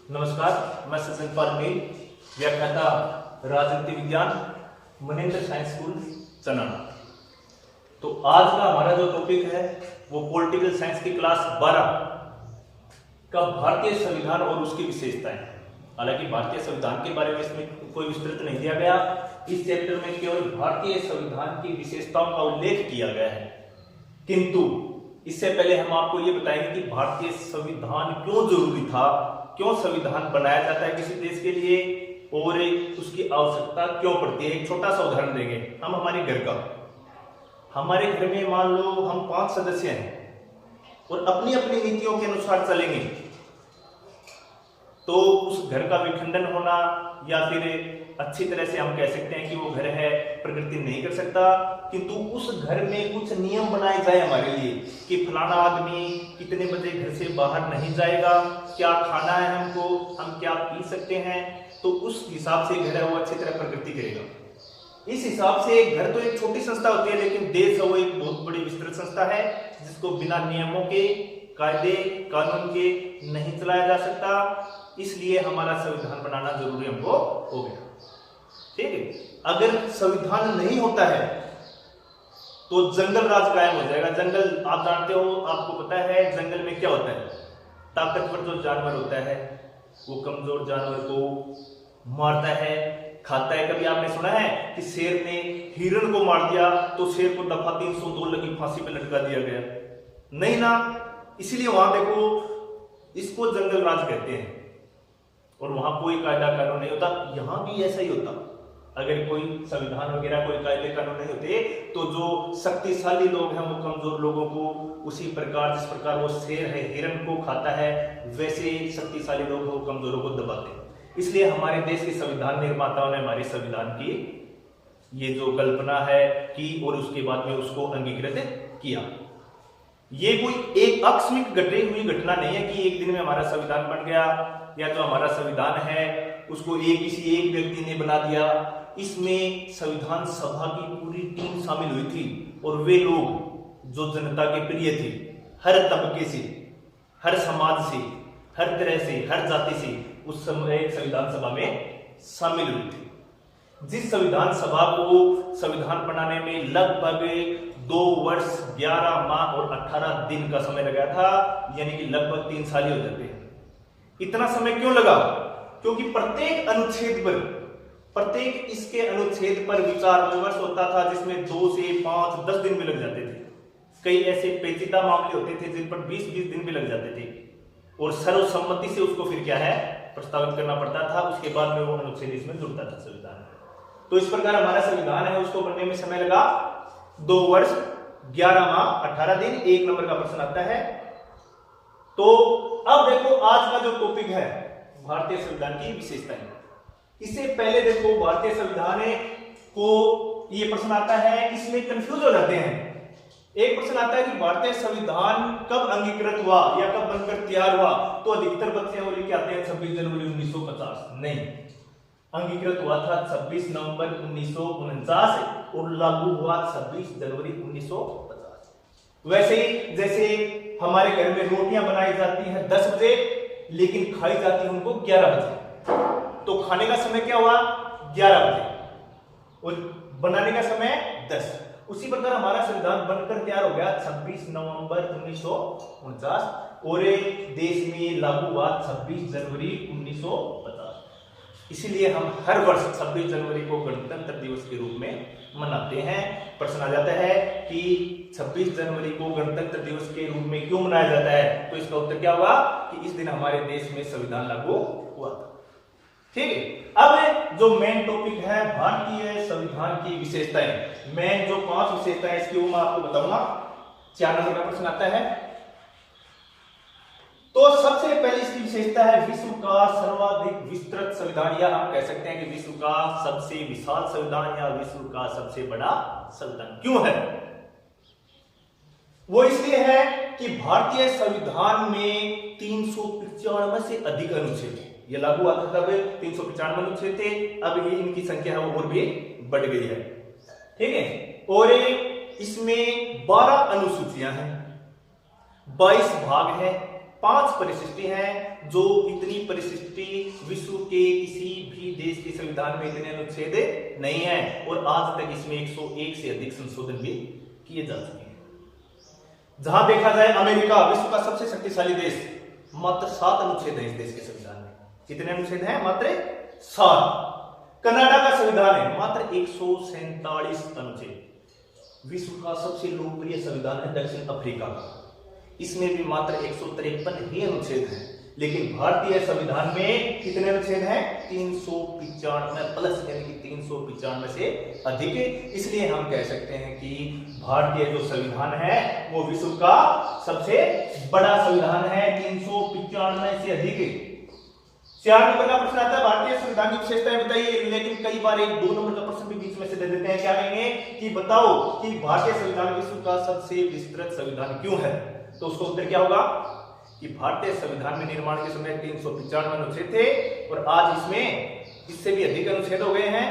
नमस्कार, मैं सचिन पालमेल, व्याख्याता राजनीति विज्ञान, मनेंद्र साइंस स्कूल चनाना। तो आज का हमारा जो टॉपिक है वो पॉलिटिकल साइंस की क्लास 12 का भारतीय संविधान और उसकी विशेषताएं। हालांकि भारतीय संविधान के बारे में इसमें कोई विस्तृत नहीं दिया गया, इस चैप्टर में केवल भारतीय संविधान की विशेषताओं का उल्लेख किया गया है। किंतु इससे पहले हम आपको ये बताएंगे कि भारतीय संविधान क्यों जरूरी था, क्यों संविधान बनाया जाता है किसी देश के लिए और उसकी आवश्यकता क्यों पड़ती है। एक छोटा सा उदाहरण देंगे हम हमारे घर का। हमारे घर में मान लो हम 5 सदस्य हैं और अपनी अपनी नीतियों के अनुसार चलेंगे, तो उस घर का विखंडन होना या फिर अच्छी तरह से हम कह सकते हैं कि वो घर है प्रगति नहीं कर सकता। किंतु उस घर में कुछ नियम बनाए जाए हमारे लिए कि फलाना आदमी कितने बजे घर से बाहर नहीं जाएगा, क्या खाना है हमको, हम क्या पी सकते हैं, तो उस हिसाब से घर है वो अच्छी तरह प्रगति करेगा। इस हिसाब से घर तो एक छोटी संस्था होती है, लेकिन देश है वो एक बहुत बड़ी विस्तृत संस्था है जिसको बिना नियमों के, कायदे कानून के नहीं चलाया जा सकता। इसलिए हमारा संविधान बनाना जरूरी हमको हो गया। ठीक है, अगर संविधान नहीं होता है तो जंगल राज कायम हो जाएगा। जंगल आप जानते हो, आपको पता है जंगल में क्या होता है, ताकतवर जो जानवर होता है वो कमजोर जानवर को मारता है, खाता है। कभी आपने सुना है कि शेर ने हिरण को मार दिया तो शेर को दफा 302 लगी, फांसी पे लटका दिया गया? नहीं ना। इसीलिए वहां देखो, इसको जंगल राज कहते हैं और वहां कोई कायदा कानून नहीं होता। यहां भी ऐसा ही होता। अगर कोई संविधान वगैरह कोई कायदे कानून नहीं होते तो जो शक्तिशाली लोग हैं वो कमजोर लोगों को उसी प्रकार, जिस प्रकार वो शेर है हिरण को खाता है, वैसे शक्तिशाली लोग वो कमजोरों को दबाते हैं। इसलिए हमारे देश के संविधान निर्माताओं ने हमारे संविधान की ये जो कल्पना है की और उसके बाद में उसको अंगीकृत किया। ये कोई एक आकस्मिक घटी हुई घटना नहीं है कि एक दिन में हमारा संविधान बन गया या जो हमारा संविधान है उसको किसी एक व्यक्ति ने बना दिया। इसमें संविधान सभा की पूरी टीम शामिल हुई थी और वे लोग जो जनता के प्रिय थे, हर तबके से, हर समाज से, हर तरह से, हर जाति से उस समय संविधान सभा में शामिल हुई थी। जिस संविधान सभा को संविधान बनाने में लगभग 2 वर्ष 11 माह और 18 दिन का समय लगा था, यानी कि लगभग 3 साल ही हो जाते हैं। इतना समय क्यों लगा? क्योंकि प्रत्येक अनुच्छेद पर, प्रत्येक इसके अनुच्छेद पर विचार विमर्श होता था, जिसमें 2 से 5, 10 दिन भी लग जाते थे। कई ऐसे पेचीदा मामले होते थे जिन पर 20-20 दिन भी लग जाते थे और सर्वसम्मति से उसको फिर क्या है प्रस्तावित करना पड़ता था। उसके बाद में वो अनुच्छेद इसमें जुड़ता था संविधान। तो इस प्रकार हमारा संविधान है उसको बनने में समय लगा 2 वर्ष 11 माह 18 दिन। 1 नंबर का प्रश्न आता है। तो अब देखो आज का जो टॉपिक है भारतीय संविधान की विशेषताएं। इससे पहले देखो भारतीय संविधान को ये प्रश्न आता है, इसमें कंफ्यूज हो जाते हैं। एक प्रश्न आता है कि भारतीय संविधान कब अंगीकृत हुआ या कब बनकर तैयार हुआ, तो अधिकतर बच्चे वो लेके आते हैं 26 जनवरी 1950। नहीं, अंगीकृत हुआ था 26 नवंबर 1949 और लागू हुआ 26 जनवरी 1950। वैसे ही जैसे हमारे घर में रोटियां बनाई जाती हैं 10 बजे, लेकिन खाई जाती है उनको 11 बजे, तो खाने का समय क्या हुआ 11 बजे और बनाने का समय 10। उसी प्रकार हमारा संविधान बनकर तैयार हो गया 26 नवंबर 1949 और देश में लागू हुआ 26 जनवरी 1950। इसीलिए हम हर वर्ष 26 जनवरी को गणतंत्र दिवस के रूप में मनाते हैं। प्रश्न आ जाता है कि 26 जनवरी को गणतंत्र दिवस के रूप में क्यों मनाया जाता है, तो इसका उत्तर क्या होगा कि इस दिन हमारे देश में संविधान लागू हुआ था। ठीक है, अब जो मेन टॉपिक है भारतीय संविधान की विशेषताएं। मेन जो 5 विशेषताएं इसकी वो मैं आपको बताऊंगा। 4 नंबर का प्रश्न आता है। तो सबसे पहले इसकी विशेषता है विश्व का सर्वाधिक विस्तृत संविधान, या हम कह सकते हैं कि विश्व का सबसे विशाल संविधान या विश्व का सबसे बड़ा संविधान। क्यों है वो? इसलिए है कि भारतीय संविधान में 395 से अधिक अनुच्छेद है। ये लागू हुआ था तब 395 अनुच्छेद थे, अब ये इनकी संख्या है वो और भी बढ़ गई है। ठीक है, और इसमें 12 अनुसूचियां हैं, 22 भाग है 5 परिशिष्टि हैं, जो इतनी परिशिष्टि विश्व के किसी भी देश के संविधान में इतने अनुच्छेद नहीं है, और आज तक इसमें 101 से अधिक संशोधन भी किए जा चुके हैं। जहां देखा जाए अमेरिका विश्व का सबसे शक्तिशाली देश, मात्र 7 अनुच्छेद है इस देश के संविधान में। कितने अनुच्छेद हैं? मात्र 7। कनाडा का संविधान है मात्र 147 अनुच्छेद। विश्व का सबसे लोकप्रिय संविधान है दक्षिण अफ्रीका का, इसमें भी मात्र 153 ही अनुच्छेद हैं। लेकिन भारतीय संविधान में कितने अनुच्छेद हैं? 395 प्लस, यानी कि 395 से अधिक। इसलिए हम कह सकते हैं कि भारतीय जो संविधान है वो विश्व का सबसे बड़ा संविधान है, 395 से अधिक। 4 नंबर का प्रश्न आता है, भारतीय संविधान की विशेषताएं बताइए। लेकिन कई बार 1-2 नंबर का प्रश्न भी बीच में से दे देते हैं। क्या कहेंगे कि बताओ कि भारतीय संविधान विश्व का सबसे विस्तृत संविधान क्यों है? तो उसका उत्तर क्या होगा कि भारतीय संविधान में निर्माण के समय 395 अनुच्छेद थे, और आज इसमें इससे भी अधिक अनुच्छेद हो गए हैं।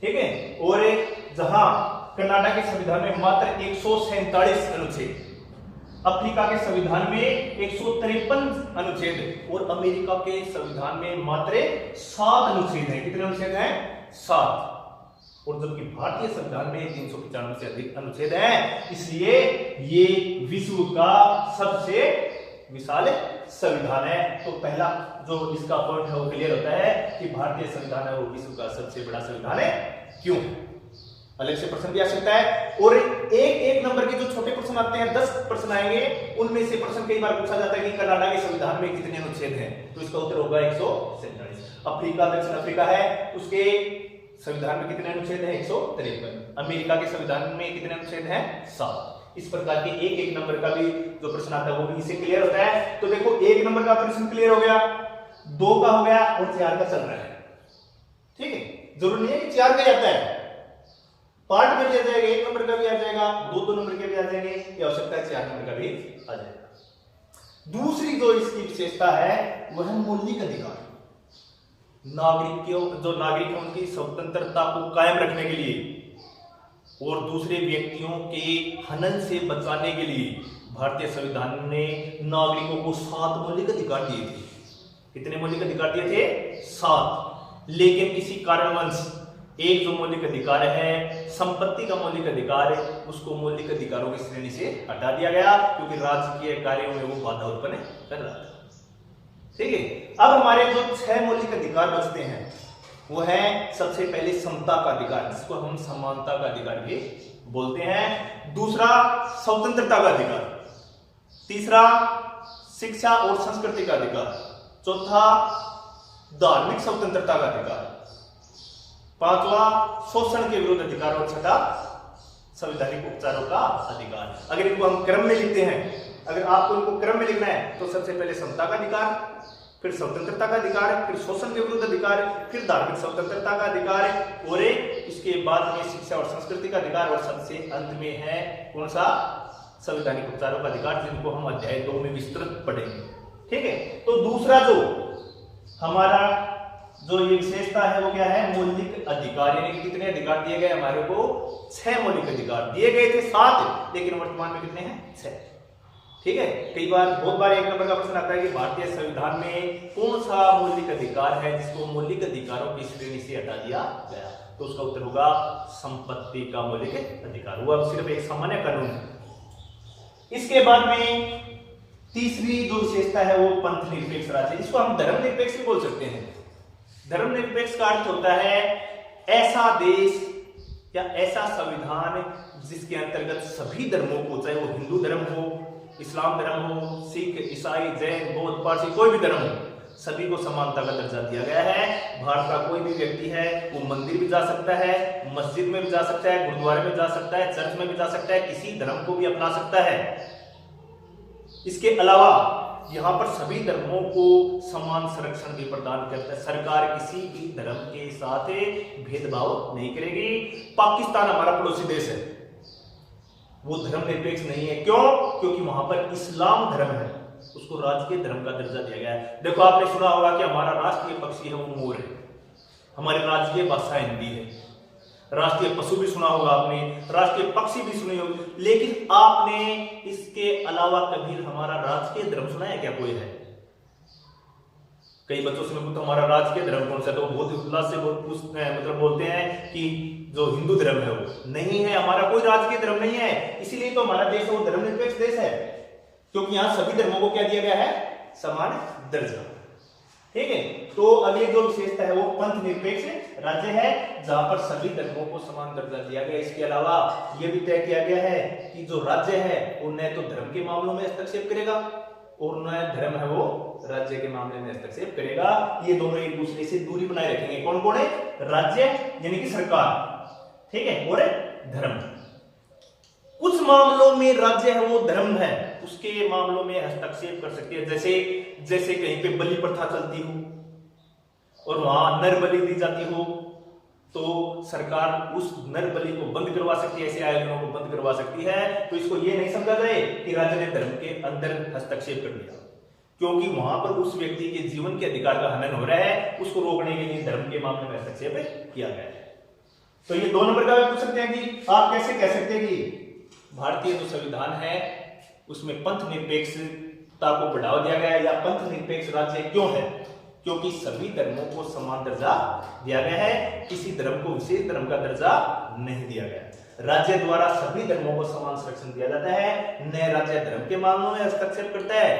ठीक है, और जहां कनाडा के संविधान में मात्र 147 अनुच्छेद, अफ्रीका के संविधान में 153 अनुच्छेद, और अमेरिका के संविधान में मात्र 7 अनुच्छेद हैं। कितने अनुच्छेद हैं? 7। और जबकि भारतीय संविधान में 395 से अधिक अनुच्छेद हैं, इसलिए ये विश्व का सबसे विशाल संविधान है। तो पहला जो इसका पॉइंट है वो क्लियर होता है कि भारतीय संविधान है वो विश्व का सबसे बड़ा संविधान है। क्यों? अलग से प्रश्न भी आ सकता है, और एक नंबर के जो छोटे प्रश्न आते हैं, 10 प्रश्न आएंगे, उनमें से प्रश्न कई बार पूछा जाता है कि कनाडा के संविधान में कितने अनुच्छेद हैं, तो इसका उत्तर होगा 147। अफ्रीका, दक्षिण अफ्रीका है, उसके संविधान में कितने अनुच्छेद हैं? 153। अमेरिका के संविधान में कितने अनुच्छेद हैं? 7। इस प्रकार के एक नंबर का भी जो प्रश्न आता है वो भी इससे क्लियर होता है। तो देखो 1 नंबर का प्रश्न क्लियर हो गया, 2 का हो गया, और 4 का चल रहा है। ठीक है, जरूरी नहीं है कि 4 का ही आता है, पार्ट में भी आ जाएगा, 1 नंबर का भी आ जाएगा, 2 नंबर के भी आ जाएंगे, ये आवश्यकता है 4 नंबर का भी आ जाएगा। दूसरी जो इसकी विशेषता है वह है मौलिक अधिकार। जो नागरिक है उनकी स्वतंत्रता को कायम रखने के लिए और दूसरे व्यक्तियों के हनन से बचाने के लिए भारतीय संविधान ने नागरिकों को 7 मौलिक अधिकार दिए थे। कितने मौलिक अधिकार दिए थे? 7। लेकिन किसी कारणवश एक जो मौलिक अधिकार है, संपत्ति का मौलिक अधिकार है, उसको मौलिक अधिकारों की श्रेणी से हटा दिया गया, क्योंकि राजकीय कार्यों में वो बाधा उत्पन्न कर रहा था। ठीक है, अब हमारे जो 6 मौलिक अधिकार बचते हैं वो है सबसे पहले समता का अधिकार, जिसको हम समानता का अधिकार भी बोलते हैं। दूसरा स्वतंत्रता का अधिकार, तीसरा शिक्षा और संस्कृति का अधिकार, चौथा धार्मिक स्वतंत्रता का अधिकार, पांचवा शोषण के विरुद्ध अधिकार, और छठा संवैधानिक उपचारों का अधिकार। अगर इनको हम क्रम में लिखते हैं, अगर आपको इनको क्रम में लिखना है तो सबसे पहले समता का अधिकार, फिर स्वतंत्रता का अधिकार, फिर शोषण के विरुद्ध अधिकार, फिर धार्मिक स्वतंत्रता का अधिकार, और इसके बाद में शिक्षा और संस्कृति का अधिकार, और सबसे अंत में है कौन सा? संवैधानिक उपचारों का अधिकार, जिनको हम अध्याय 2 में विस्तृत पढ़ेंगे। ठीक है, तो दूसरा जो हमारा जो ये विशेषता है वो क्या है? मौलिक अधिकार, यानी कि कितने अधिकार दिए गए हमारे को? 6 मौलिक अधिकार दिए गए थे 7, लेकिन वर्तमान में कितने हैं? 6। ठीक है, कई बार बहुत बार 1 नंबर का प्रश्न आता है कि भारतीय संविधान में कौन सा मौलिक अधिकार है जिसको मौलिक अधिकारों की श्रेणी से हटा दिया गया, तो उसका उत्तर होगा संपत्ति का मौलिक अधिकार। वो अब सिर्फ एक सामान्य कानून है। इसके बाद में तीसरी जो विशेषता है वो पंथ निरपेक्ष राज्य, इसको हम धर्मनिरपेक्ष भी बोल सकते हैं। धर्मनिरपेक्ष का अर्थ होता है ऐसा देश या ऐसा संविधान जिसके अंतर्गत सभी धर्मों को, चाहे वो हिंदू धर्म हो, इस्लाम धर्म हो, सिख, ईसाई, जैन, बौद्ध, पारसी, कोई भी धर्म हो, सभी को समानता का दर्जा दिया गया है। भारत का कोई भी व्यक्ति है वो मंदिर भी जा सकता है, मस्जिद में भी जा सकता है, गुरुद्वारे में जा सकता है, चर्च में भी जा सकता है, किसी धर्म को भी अपना सकता है। इसके अलावा यहाँ पर सभी धर्मों को समान संरक्षण भी प्रदान करता है। सरकार किसी भी धर्म के साथ भेदभाव नहीं करेगी। पाकिस्तान हमारा पड़ोसी देश है, वो धर्मनिरपेक्ष नहीं है। क्यों? क्योंकि वहां पर इस्लाम धर्म है, उसको राजकीय धर्म का दर्जा दिया गया है। देखो, आपने सुना होगा कि हमारा राष्ट्रीय पक्षी है वो मोर है, हमारी राजकीय भाषा हिंदी है, राष्ट्रीय पशु भी सुना होगा आपने, राष्ट्रीय पक्षी भी सुनी होगी, लेकिन आपने इसके अलावा कभी हमारा राजकीय धर्म सुना है क्या? कोई है? कई बच्चों से मैं पूछता हूं हमारा राजकीय धर्म कौन सा, तो बहुत उल्लास से मतलब बोलते हैं कि जो हिंदू धर्म है वो नहीं है, हमारा कोई राजकीय धर्म नहीं है। इसीलिए तो हमारा देश वो धर्मनिरपेक्ष देश है, क्योंकि यहां सभी धर्मों को क्या दिया गया है? समान दर्जा। ठीक है, तो अगली जो विशेषता है वो पंथ निरपेक्ष राज्य है, जहां पर सभी धर्मों को समान दर्जा दिया गया। इसके अलावा यह भी तय किया गया है कि जो राज्य है वो न तो धर्म के मामलों में हस्तक्षेप करेगा और न धर्म है वो राज्य के मामले में हस्तक्षेप करेगा। ये दोनों एक दूसरे से दूरी बनाए रखेंगे। कौन कौन है? राज्य यानी कि सरकार, ठीक है, और धर्म। कुछ मामलों में राज्य है वो धर्म है उसके मामलों में हस्तक्षेप कर सकती है, जैसे कहीं पे बलि प्रथा चलती हो और वहां नर बलि दी जाती हो, तो सरकार उस नर बलि को बंद करवा सकती है, ऐसे आयोजनों को बंद करवा सकती है। तो इसको ये नहीं समझा जाए कि राज्य ने धर्म के अंदर हस्तक्षेप कर दिया, क्योंकि वहां पर उस व्यक्ति के जीवन के अधिकार का हनन हो रहा है, उसको रोकने के लिए धर्म के मामले में हस्तक्षेप किया गया है। तो ये 2 नंबर का भी पूछ सकते हैं कि आप कैसे कह सकते हैं कि भारतीय जो संविधान है उसमें पंथ निरपेक्षता को बढ़ावा दिया गया है, या पंथ निरपेक्ष राज्य क्यों है? क्योंकि सभी धर्मों को समान दर्जा दिया गया है, किसी धर्म को विशेष धर्म का दर्जा नहीं दिया गया। राज्य द्वारा सभी धर्मों को समान संरक्षण दिया जाता है, न राज्य धर्म के मामलों में हस्तक्षेप करता है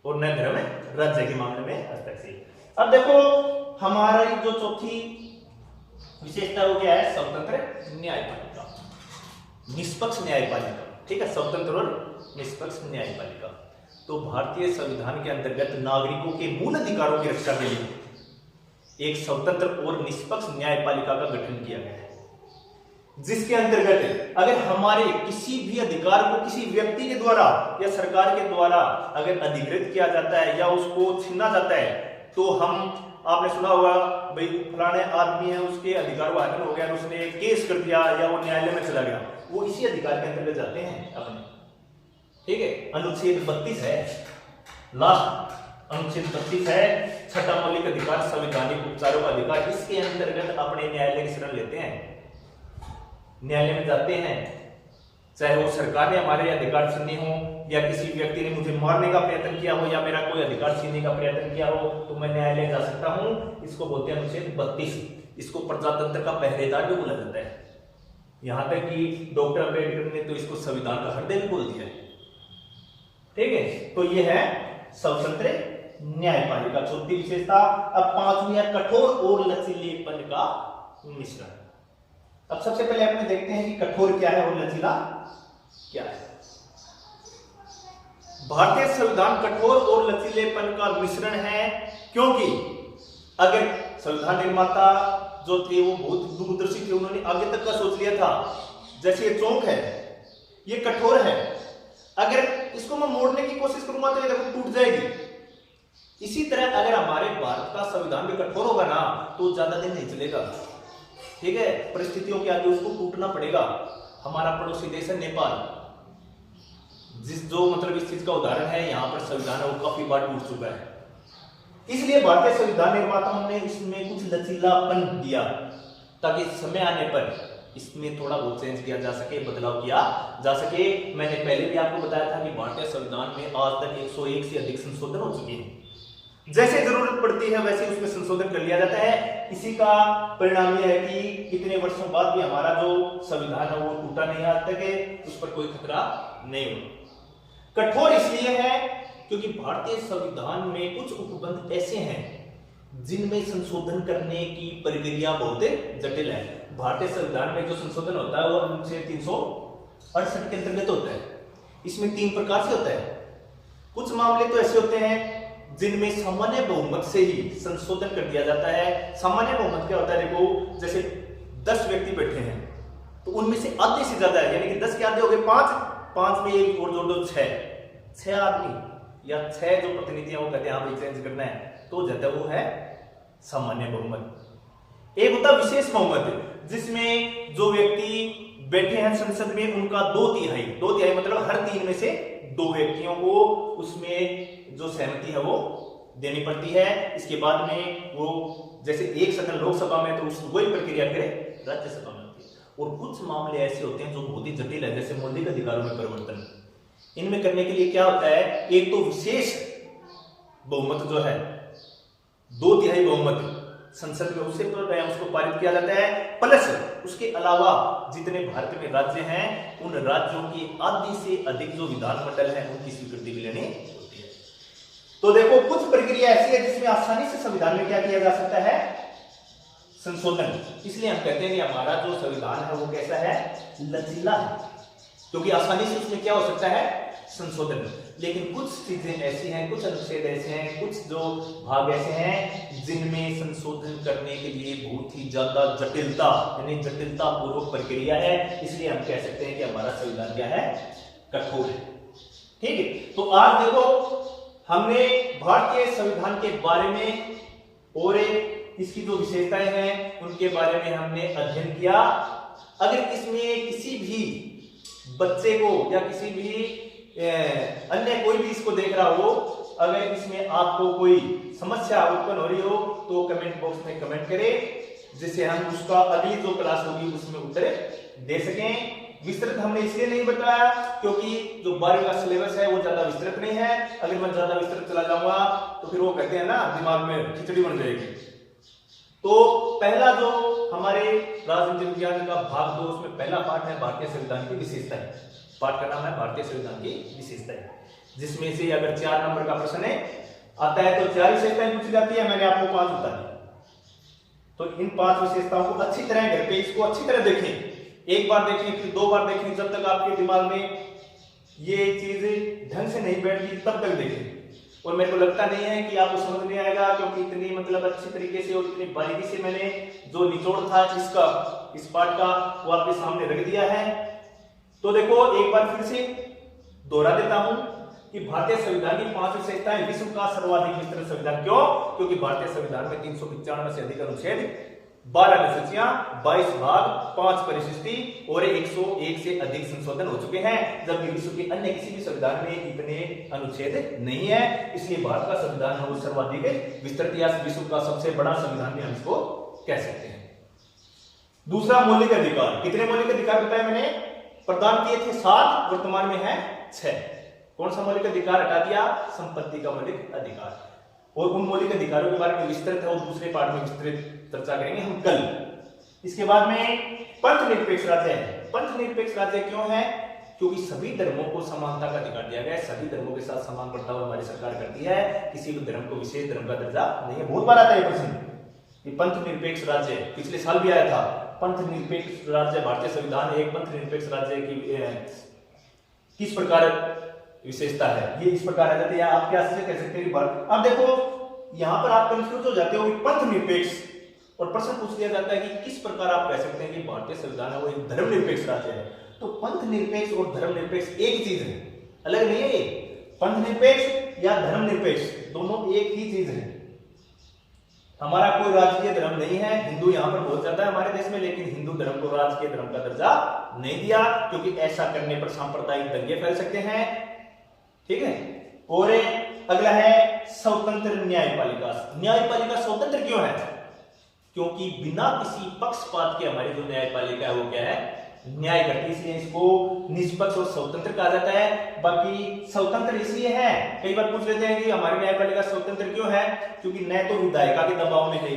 और न धर्म राज्य के मामले में हस्तक्षेप। अब देखो हमारी जो चौथी विशेषता वो क्या है? स्वतंत्र न्यायपालिका, निष्पक्ष न्यायपालिका। ठीक है, स्वतंत्र और निष्पक्ष न्यायपालिका। तो भारतीय संविधान के अंतर्गत नागरिकों के मूल अधिकारों की रक्षा के लिए एक स्वतंत्र और निष्पक्ष न्यायपालिका का गठन किया गया है, जिसके अंतर्गत अगर हमारे किसी भी अधिकार को किसी व्यक्ति के द्वारा या सरकार के द्वारा अगर अधिकृत किया जाता है या उसको छीना जाता है, तो आपने सुना होगा भाई फलाने आदमी है उसके अधिकार हनन हो गया, उसने केस कर दिया या वो न्यायालय में चला गया, वो इसी अधिकार के अंतर्गत जाते हैं अपने। ठीक है, अनुच्छेद 32 है, लास्ट अनुच्छेद 32 है, छठा मौलिक अधिकार संवैधानिक उपचारों का अधिकार। इसके अंतर्गत अपने न्यायालय की शरण लेते हैं, न्यायालय में जाते हैं, चाहे वो सरकार ने हमारे अधिकार छीने हो या किसी व्यक्ति ने मुझे मारने का प्रयत्न किया हो या मेरा कोई अधिकार छीनने का प्रयत्न किया हो, तो मैं न्यायालय जा सकता हूं। इसको बोलते हैं अनुच्छेद 32। इसको प्रजातंत्र का पहरेदार भी बोला जाता है। यहां तक कि डॉक्टर अंबेडकर ने तो इसको संविधान का हृदय भी बोल दिया है। ठीक है, तो ये है स्वतंत्र न्यायपालिका, चौथी विशेषता। अब पांचवी है कठोर और लचीलेपन का मिश्रण। अब सबसे पहले अपने देखते हैं कि कठोर क्या है और लचीला क्या है। भारतीय संविधान कठोर और लचीलेपन का मिश्रण है, क्योंकि अगर संविधान निर्माता जो थे वो बहुत दूरदर्शी थे, उन्होंने आगे तक का सोच लिया था। जैसे ये चौक है, ये कठोर है, अगर इसको मैं मोड़ने की कोशिश करूंगा तो ये देखो टूट जाएगी। इसी तरह अगर हमारे भारत का संविधान भी कठोर होगा ना तो ज्यादा दिन नहीं चलेगा। ठीक है, परिस्थितियों के आगे उसको टूटना पड़ेगा। हमारा पड़ोसी देश है नेपाल, जो मतलब इस चीज का उदाहरण है, यहाँ पर संविधान है वो काफी बार टूट चुका है। इसलिए भारतीय संविधान निर्माताओं ने इसमें कुछ लचीलापन दिया ताकि समय आने पर इसमें थोड़ा बहुत चेंज किया जा सके, बदलाव किया जा सके। मैंने पहले भी आपको बताया था कि भारतीय संविधान में आज तक 101 से अधिक संशोधन हो चुके हैं। जैसे जरूरत पड़ती है वैसे उसमें संशोधन कर लिया जाता है। इसी का परिणाम यह है कि कितने वर्षों बाद भी हमारा जो संविधान है वो टूटा नहीं आज तक है, उस पर कोई खतरा नहीं हुआ। कठोर इसलिए है क्योंकि भारतीय संविधान में कुछ उपबंध ऐसे हैं जिनमें संशोधन करने की प्रक्रिया बहुत जटिल है। भारतीय संविधान में जो संशोधन होता है वो अनुच्छेद 368 के अंतर्गत होता है। इसमें 3 प्रकार से होता है। कुछ मामले तो ऐसे होते हैं जिनमें सामान्य बहुमत से ही संशोधन कर दिया जाता है। सामान्य बहुमत क्या होता है? देखो, जैसे 10 व्यक्ति बैठे हैं तो उनमें से आधे से ज्यादा है, यानी कि 10 के आधे हो गए 5 में एक और जोड़ दो 6 आदमी या 6 जो प्रतिनिधि वो कहते हैं हाँ चेंज करना है, तो जाता है वो है सामान्य बहुमत। एक होता विशेष बहुमत जिसमें जो व्यक्ति बैठे हैं संसद में उनका 2/3 मतलब हर 3 में से 2 व्यक्तियों को उसमें जो सहमति है वो देनी पड़ती है। इसके बाद में वो जैसे एक सदन लोकसभा में तो वही प्रक्रिया फिर राज्यसभा में होती है। और कुछ मामले ऐसे होते हैं जो बहुत ही जटिल है, जैसे मौलिक अधिकारों में परिवर्तन। इनमें करने के लिए क्या होता है, एक तो विशेष बहुमत जो है, 2/3 बहुमत संसद में उससे उसको पारित किया जाता है, प्लस उसके अलावा जितने भारत में राज्य हैं उन राज्यों की आधी से अधिक जो विधानमंडल है उनकी स्वीकृति भी लेनी होती है। तो देखो कुछ प्रक्रिया ऐसी है जिसमें आसानी से संविधान में क्या किया जा सकता है, संशोधन। इसलिए हम कहते हैं कि हमारा जो संविधान है वो कैसा है, लचीला है, क्योंकि आसानी से उसमें क्या हो सकता है, संशोधन। लेकिन कुछ चीजें ऐसी हैं, कुछ अनुच्छेद ऐसे हैं, कुछ जो भाग ऐसे हैं जिनमें संशोधन करने के लिए बहुत ही ज्यादा जटिलता, यानी जटिलता पूर्वक प्रक्रिया है। इसलिए हम कह सकते हैं कि हमारा संविधान क्या है, कठोर है। ठीक है, तो आज देखो हमने भारतीय संविधान के बारे में और इसकी जो विशेषताएं हैं उनके बारे में हमने अध्ययन किया। अगर इसमें किसी भी बच्चे को या किसी भी अन्य कोई भी इसको देख रहा हो, अगर इसमें आपको कोई समस्या उत्पन्न हो रही हो तो कमेंट बॉक्स में कमेंट करें, जिससे हम उसका अगली जो क्लास होगी उसमें उत्तर दे सकें। विस्तृत हमने इसलिए नहीं बताया क्योंकि जो 12वीं का सिलेबस है वो ज्यादा विस्तृत नहीं है। अगर मैं ज्यादा विस्तृत चला जाऊंगा तो फिर वो कहते हैं ना, दिमाग में खिचड़ी बन जाएगी। तो पहला जो हमारे राजनीति विज्ञान का भाग 2, उसमें पहला पार्ट है भारतीय संविधान की विशेषताएं। पाठ का नाम है भारतीय संविधान की विशेषताएं, जिसमें से अगर 4 नंबर का प्रश्न आता है तो 4 विशेषताएं पूछी जाती है। मैंने आपको 5 बता दी। तो इन 5 विशेषताओं को अच्छी तरह घर पे इसको अच्छी तरह देखें, एक बार देखें फिर 2 बार देखें, जब तक आपके दिमाग में ये चीज ढंग से नहीं बैठती तब तक देखें। और मेरे को लगता नहीं है कि आपको समझ नहीं आएगा, क्योंकि इतनी मतलब अच्छी तरीके से और इतनी बारीकी से मैंने जो निचोड़ था इसका, इस पाठ का, वो आपके सामने रख दिया है। तो देखो एक बार फिर से दोहरा देता हूं कि भारतीय संविधान की 5 विशेषताएं, विश्व का सर्वाधिक विस्तृत संविधान। क्यों? क्योंकि भारतीय संविधान में 395 से अधिक अनुच्छेद, 12 अनुसूचियां, 22 भाग, 5 परिशिष्टि और 101 से अधिक संशोधन हो चुके हैं, जबकि विश्व के अन्य किसी भी संविधान में इतने अनुच्छेद नहीं है। इसलिए भारत का संविधान है वो सर्वाधिक विस्तृत या विश्व का सबसे बड़ा संविधान भी हम इसको कह सकते हैं। दूसरा, मौलिक अधिकार। कितने मौलिक अधिकार बताए मैंने? प्रदान किए थे 7, वर्तमान में है 6। कौन सा मौलिक अधिकार हटा दिया? संपत्ति का मौलिक अधिकार। और उन मौलिक अधिकारों के बारे में विस्तृत है और दूसरे पार्ट में विस्तृत चर्चा करेंगे हम कल। इसके बाद में पंथ निरपेक्ष राज्य है। पंथ निरपेक्ष राज्य क्यों है? क्योंकि सभी धर्मों को समानता का अधिकार दिया गया है, सभी धर्मों के साथ समान बर्ताव हमारी सरकार करती है, किसी भी धर्म को विशेष धर्म का दर्जा नहीं है। बहुत बार आता है ये प्रश्न, ये पंथ निरपेक्ष राज्य, पिछले साल भी आया था। पंथ निरपेक्ष राज्य, भारतीय संविधान एक पंथ निरपेक्ष राज्य की किस प्रकार विशेषता है, ये इस प्रकार आ जाती है। आप क्या कह सकते हैं कि भारत, अब देखो यहां पर आप कंफ्यूज हो जाते हो कि पंथ निरपेक्ष, और प्रश्न पूछ लिया जाता है कि किस प्रकार आप कह सकते हैं कि भारतीय संविधान है वो एक धर्मनिरपेक्ष राज्य है। तो पंथ निरपेक्ष और धर्मनिरपेक्ष एक ही चीज है, अलग नहीं है। ये पंथ निरपेक्ष या धर्मनिरपेक्ष दोनों एक ही चीज है। हमारा कोई राजकीय धर्म नहीं है, हिंदू यहाँ पर बहुत ज्यादा है हमारे देश में, लेकिन हिंदू धर्म को राजकीय धर्म का दर्जा नहीं दिया, क्योंकि ऐसा करने पर सांप्रदायिक दंगे फैल सकते हैं। ठीक है। और अगला है स्वतंत्र न्यायपालिका। न्यायपालिका स्वतंत्र क्यों है? क्योंकि बिना किसी पक्षपात के हमारी जो न्यायपालिका है वो क्या है? न्याय करती है, इसलिए इसको निष्पक्ष और स्वतंत्र कहा जाता है। बाकी स्वतंत्र इसलिए है, कई बार पूछ लेते हैं कि हमारी न्यायपालिका स्वतंत्र क्यों है? क्योंकि न तो विधायिका के दबाव में है,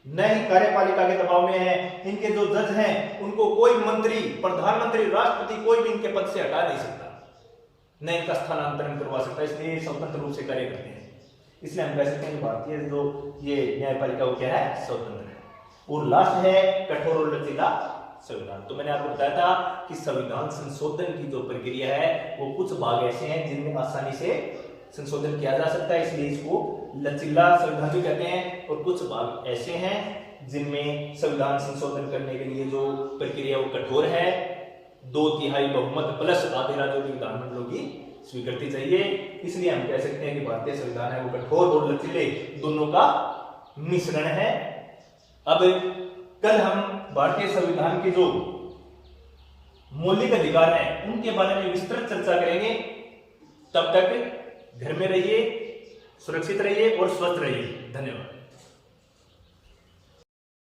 न ही कार्यपालिका के दबाव में है। इनके जो जज हैं उनको कोई मंत्री, प्रधानमंत्री, राष्ट्रपति कोई भी इनके पद से हटा नहीं सकता, न इनका स्थानांतरण करवा सकता, इसलिए स्वतंत्र रूप से कार्य करते हैं। इसलिए हम कह सकते हैं कि भारतीय जो ये न्यायपालिका वो क्या है? स्वतंत्र है। और लास्ट है कठोर और लचीला संविधान। तो मैंने आपको बताया था कि संविधान संशोधन की जो प्रक्रिया है वो कुछ भाग ऐसे हैं जिनमें आसानी से संशोधन किया जा सकता है, इसलिए इसको लचीला संविधान भी कहते हैं। और कुछ भाग ऐसे हैं जिनमें संविधान संशोधन करने के लिए जो प्रक्रिया वो कठोर है, 2/3 बहुमत प्लस आधे राज्यों की विधानमंडलों की स्वीकृति चाहिए। इसलिए हम कह सकते हैं कि भारतीय संविधान है वो कठोर और लचीले दोनों का मिश्रण है। अब कल हम भारतीय संविधान के जो मौलिक अधिकार हैं उनके बारे में विस्तृत चर्चा करेंगे। तब तक घर में रहिए, सुरक्षित रहिए और स्वस्थ रहिए। धन्यवाद।